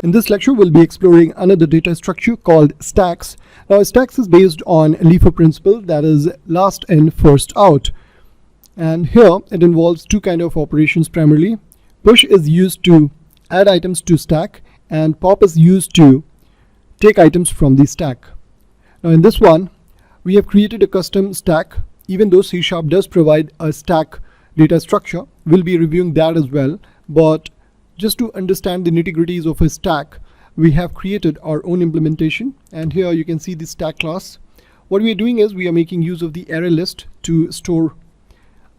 In this lecture, we'll be exploring another data structure called stacks. Now, stacks is based on LIFO principle, that is last in, first out. And here it involves two kind of operations primarily. Push is used to add items to stack, and pop is used to take items from the stack. Now in this one, we have created a custom stack. Even though C# does provide a stack data structure, we'll be reviewing that as well. But just to understand the nitty-gritties of a stack, we have created our own implementation. And here you can see the stack class. What we are doing is we are making use of the array list to store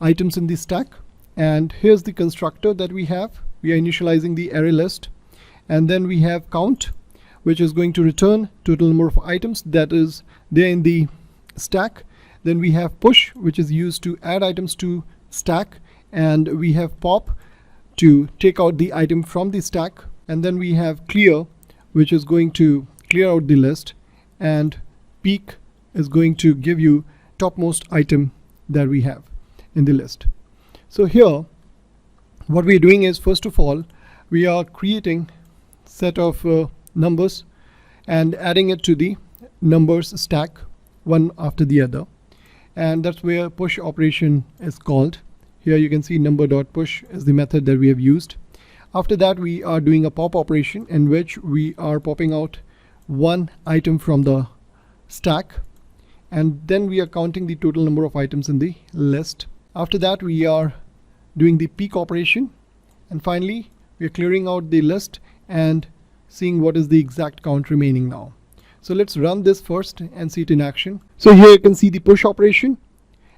items in the stack. And here's the constructor that we have. We are initializing the array list. And then we have count, which is going to return total number of items that is there in the stack. Then we have push, which is used to add items to stack. And we have pop to take out the item from the stack. And then we have clear, which is going to clear out the list. And peek is going to give you topmost item that we have in the list. So here, what we are doing is, first of all, we are creating set of numbers and adding it to the numbers stack one after the other. And that's where push operation is called. Here you can see number.push is the method that we have used. After that, we are doing a pop operation in which we are popping out one item from the stack. And then we are counting the total number of items in the list. After that, we are doing the peek operation. And finally, we are clearing out the list and seeing what is the exact count remaining now. So let's run this first and see it in action. So here you can see the push operation.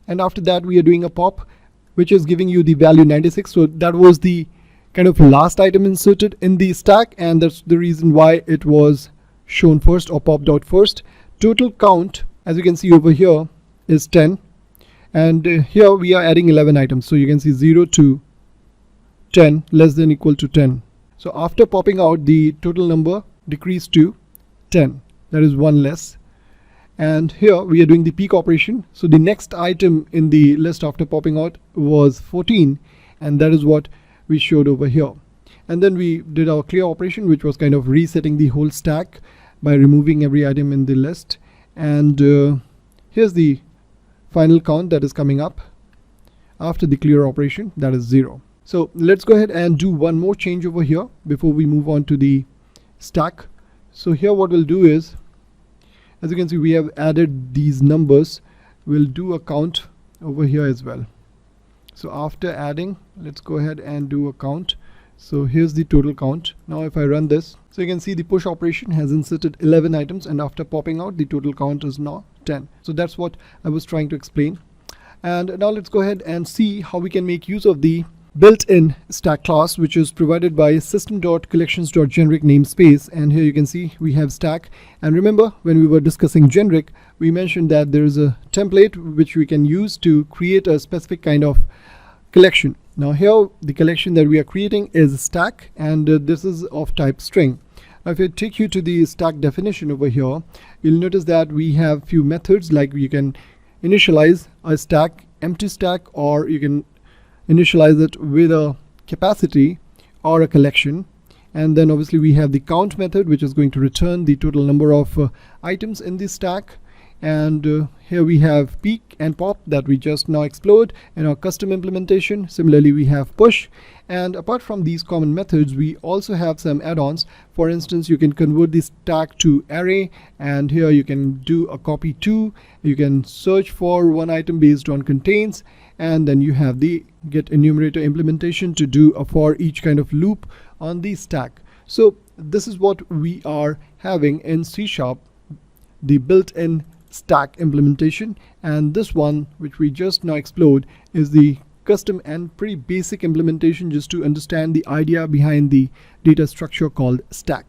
And after that, we are doing a pop, which is giving you the value 96. So that was the kind of last item inserted in the stack. And that's the reason why it was shown first, or popped out first. Total count, as you can see over here, is 10. And here we are adding 11 items. So you can see 0 to 10 less than equal to 10. So after popping out, the total number decreased to 10. That is one less. And here we are doing the peek operation. So the next item in the list after popping out was 14. And that is what we showed over here. And then we did our clear operation, which was kind of resetting the whole stack by removing every item in the list. And here's the final count that is coming up after the clear operation, that is 0. So let's go ahead and do one more change over here before we move on to the stack. So here what we'll do is, as you can see, we have added these numbers. We'll do a count over here as well. So after adding, let's go ahead and do a count. So here's the total count. Now if I run this, so you can see the push operation has inserted 11 items, and after popping out, the total count is now 10. So that's what I was trying to explain. And now let's go ahead and see how we can make use of the built-in stack class, which is provided by system.collections.generic namespace. And here you can see we have stack. And remember, when we were discussing generic, we mentioned that there is a template which we can use to create a specific kind of collection. Now here the collection that we are creating is stack, and this is of type string. Now if I take you to the stack definition over here, you'll notice that we have few methods, like you can initialize a stack, empty stack, or you can initialize it with a capacity or a collection. And then obviously we have the count method, which is going to return the total number of items in the stack. And here we have peek and pop that we just now explored in our custom implementation. Similarly, we have push. And apart from these common methods, we also have some add-ons. For instance, you can convert the stack to array, and here you can do a copy to. You can search for one item based on contains, and then you have the get enumerator implementation to do a for each kind of loop on the stack. So this is what we are having in C#, the built-in stack implementation. And this one, which we just now explored, is the custom and pretty basic implementation, just to understand the idea behind the data structure called stack.